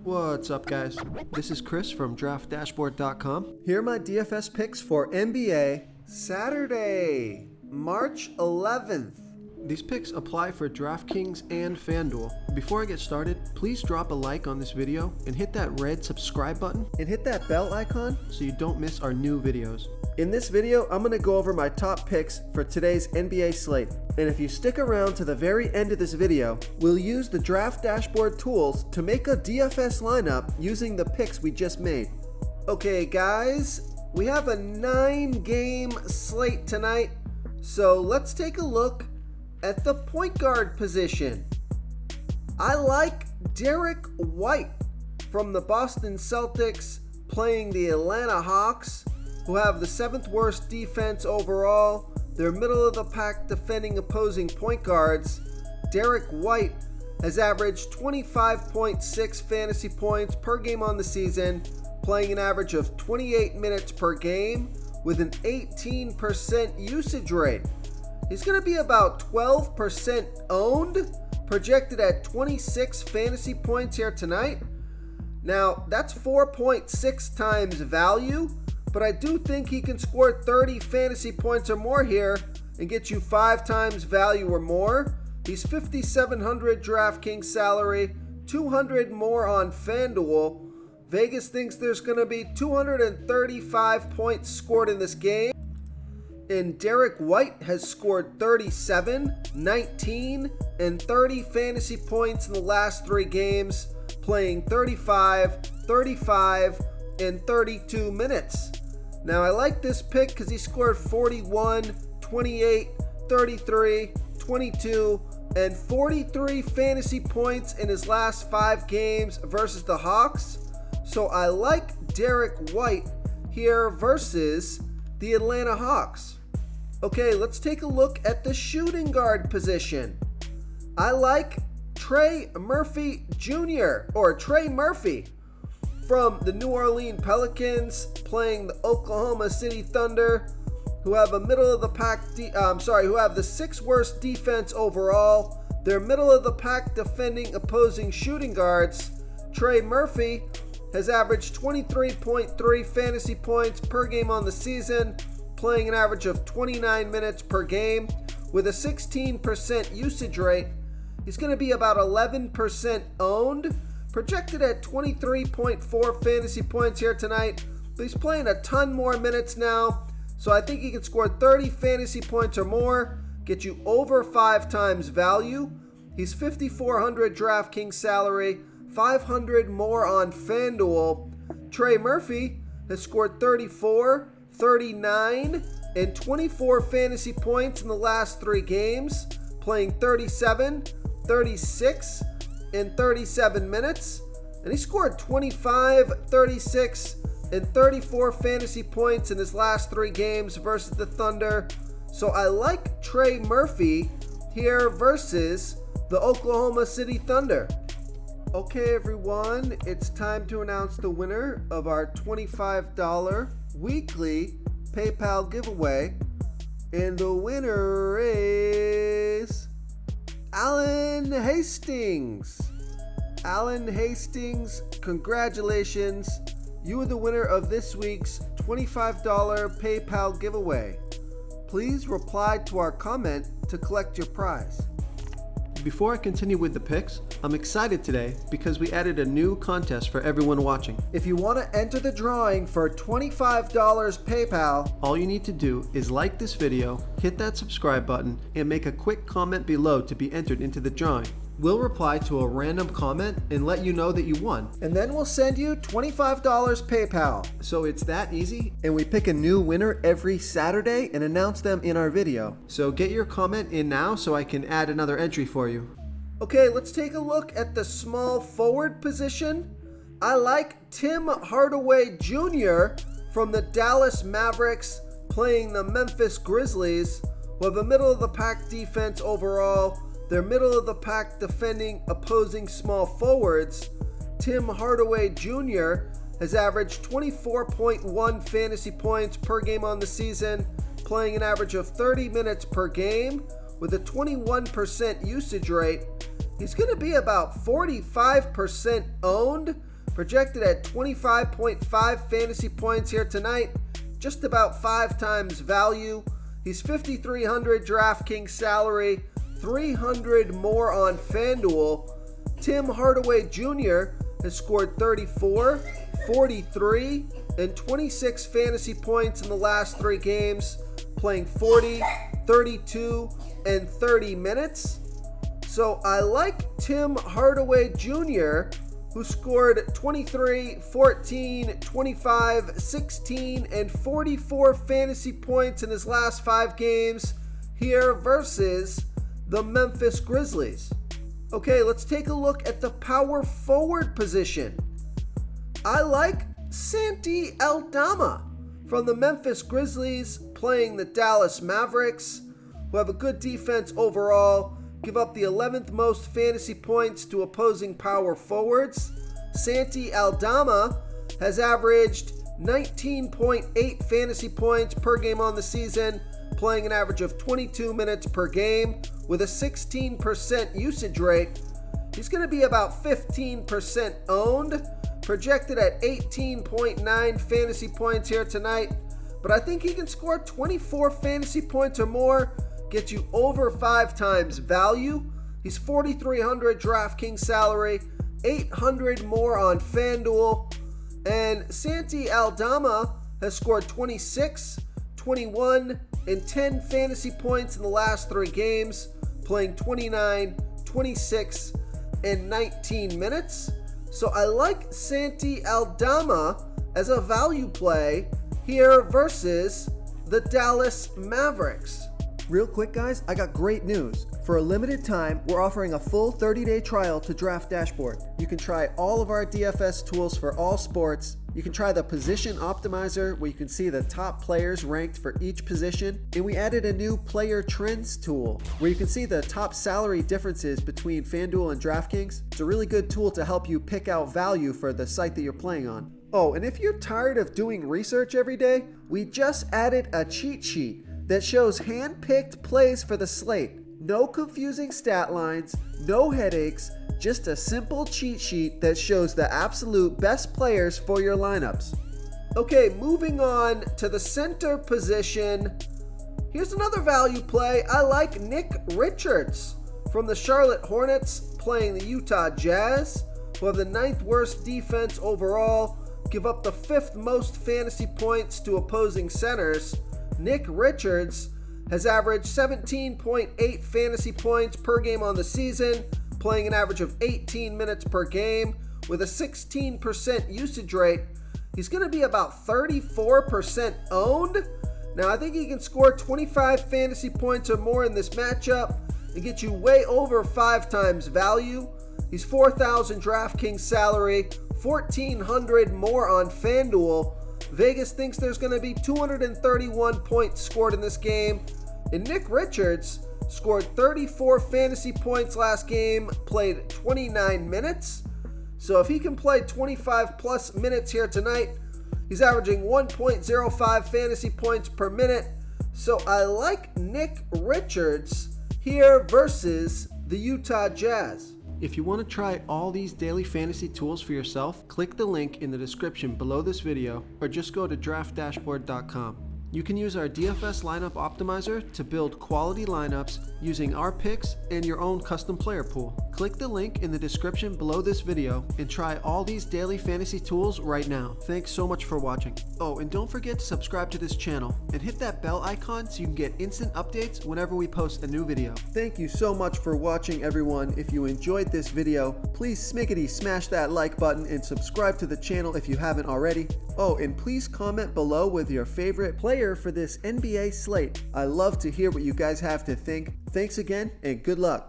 What's up, guys? This is Chris from DraftDashboard.com. Here are my DFS picks for NBA Saturday, March 11th. These picks apply for DraftKings and FanDuel. Before I get started, please drop a like on this video and hit that red subscribe button and hit that bell icon so you don't miss our new videos. In this video, I'm going to go over my top picks for today's NBA slate. And if you stick around to the very end of this video, we'll use the Draft Dashboard tools to make a DFS lineup using the picks we just made. Okay guys, we have a 9-game slate tonight, so let's take a look at the point guard position. I like Derek White from the Boston Celtics playing the Atlanta Hawks, who have the 7th worst defense overall. They're middle of the pack defending opposing point guards. Derek White has averaged 25.6 fantasy points per game on the season, playing an average of 28 minutes per game with an 18% usage rate. He's going to be about 12% owned, projected at 26 fantasy points here tonight. Now, that's 4.6 times value, but I do think he can score 30 fantasy points or more here and get you 5 times value or more. He's $5,700 DraftKings salary, 200 more on FanDuel. Vegas thinks there's going to be 235 points scored in this game. And Derek White has scored 37, 19, and 30 fantasy points in the last 3 games, playing 35, 35, and 32 minutes. Now I like this pick because he scored 41, 28, 33, 22, and 43 fantasy points in his last 5 games versus the Hawks. So I like Derek White here versus the Atlanta Hawks. Okay, let's take a look at the shooting guard position. I like Trey Murphy Jr. or Trey Murphy from the New Orleans Pelicans playing the Oklahoma City Thunder, who have a middle of the pack who have the 6th worst defense overall. They're middle of the pack defending opposing shooting guards. Trey Murphy has averaged 23.3 fantasy points per game on the season, playing an average of 29 minutes per game with a 16% usage rate. He's going to be about 11% owned, projected at 23.4 fantasy points here tonight, but he's playing a ton more minutes now, so I think he can score 30 fantasy points or more, get you over 5 times value. He's $5,400 DraftKings salary, 500 more on FanDuel. Trey Murphy has scored 34, 39, and 24 fantasy points in the last 3 games, playing 37, 36, and 37 minutes. And he scored 25, 36, and 34 fantasy points in his last 3 games versus the Thunder. So I like Trey Murphy here versus the Oklahoma City Thunder. Okay, everyone, it's time to announce the winner of our $25 weekly PayPal giveaway, and the winner is Alan Hastings. Alan Hastings, congratulations. You are the winner of this week's $25 PayPal giveaway. Please reply to our comment to collect your prize. Before I continue with the picks, I'm excited today because we added a new contest for everyone watching. If you want to enter the drawing for $25 PayPal, all you need to do is like this video, hit that subscribe button, and make a quick comment below to be entered into the drawing. We'll reply to a random comment and let you know that you won. And then we'll send you $25 PayPal. So it's that easy, and we pick a new winner every Saturday and announce them in our video. So get your comment in now so I can add another entry for you. Okay, let's take a look at the small forward position. I like Tim Hardaway Jr. from the Dallas Mavericks playing the Memphis Grizzlies, who have a middle of the pack defense overall. They're middle of the pack defending opposing small forwards. Tim Hardaway Jr. has averaged 24.1 fantasy points per game on the season, playing an average of 30 minutes per game with a 21% usage rate. He's going to be about 45% owned, projected at 25.5 fantasy points here tonight, just about 5 times value. He's 5,300 DraftKings salary, 300 more on FanDuel. Tim Hardaway Jr. has scored 34, 43, and 26 fantasy points in the last 3 games, playing 40, 32, and 30 minutes. So I like Tim Hardaway Jr., who scored 23, 14, 25, 16, and 44 fantasy points in his last 5 games here versus the Memphis Grizzlies. Okay, let's take a look at the power forward position. I like Santi Aldama from the Memphis Grizzlies playing the Dallas Mavericks, who have a good defense overall, give up the 11th most fantasy points to opposing power forwards. Santi Aldama has averaged 19.8 fantasy points per game on the season, playing an average of 22 minutes per game with a 16% usage rate. He's going to be about 15% owned, projected at 18.9 fantasy points here tonight, but I think he can score 24 fantasy points or more, get you over 5 times value. He's 4,300 DraftKings salary, 800 more on FanDuel, and Santi Aldama has scored 26, 21, and 10 fantasy points in the last 3 games, playing 29, 26, and 19 minutes. So I like Santi Aldama as a value play here versus the Dallas Mavericks. Real quick, guys, I got great news. For a limited time, we're offering a full 30-day trial to Draft Dashboard. You can try all of our DFS tools for all sports. You can try the Position Optimizer, where you can see the top players ranked for each position. And we added a new Player Trends tool, where you can see the top salary differences between FanDuel and DraftKings. It's a really good tool to help you pick out value for the site that you're playing on. Oh, and if you're tired of doing research every day, we just added a cheat sheet that shows hand-picked plays for the slate. No confusing stat lines, no headaches, just a simple cheat sheet that shows the absolute best players for your lineups. Okay, moving on to the center position. Here's another value play. I like Nick Richards from the Charlotte Hornets playing the Utah Jazz, who have the 9th worst defense overall, give up the 5th most fantasy points to opposing centers. Nick Richards has averaged 17.8 fantasy points per game on the season, playing an average of 18 minutes per game with a 16% usage rate. He's going to be about 34% owned. Now, I think he can score 25 fantasy points or more in this matchup and get you way over 5 times value. He's 4,000 DraftKings salary, 1,400 more on FanDuel. Vegas thinks there's going to be 231 points scored in this game. And Nick Richards scored 34 fantasy points last game, played 29 minutes. So if he can play 25 plus minutes here tonight, he's averaging 1.05 fantasy points per minute. So I like Nick Richards here versus the Utah Jazz. If you want to try all these daily fantasy tools for yourself, click the link in the description below this video or just go to draftdashboard.com. You can use our DFS lineup optimizer to build quality lineups using our picks and your own custom player pool. Click the link in the description below this video and try all these daily fantasy tools right now. Thanks so much for watching. Oh, and don't forget to subscribe to this channel and hit that bell icon so you can get instant updates whenever we post a new video. Thank you so much for watching, everyone. If you enjoyed this video, please smickety smash that like button and subscribe to the channel if you haven't already. Oh, and please comment below with your favorite player for this NBA slate. I love to hear what you guys have to think. Thanks again and good luck.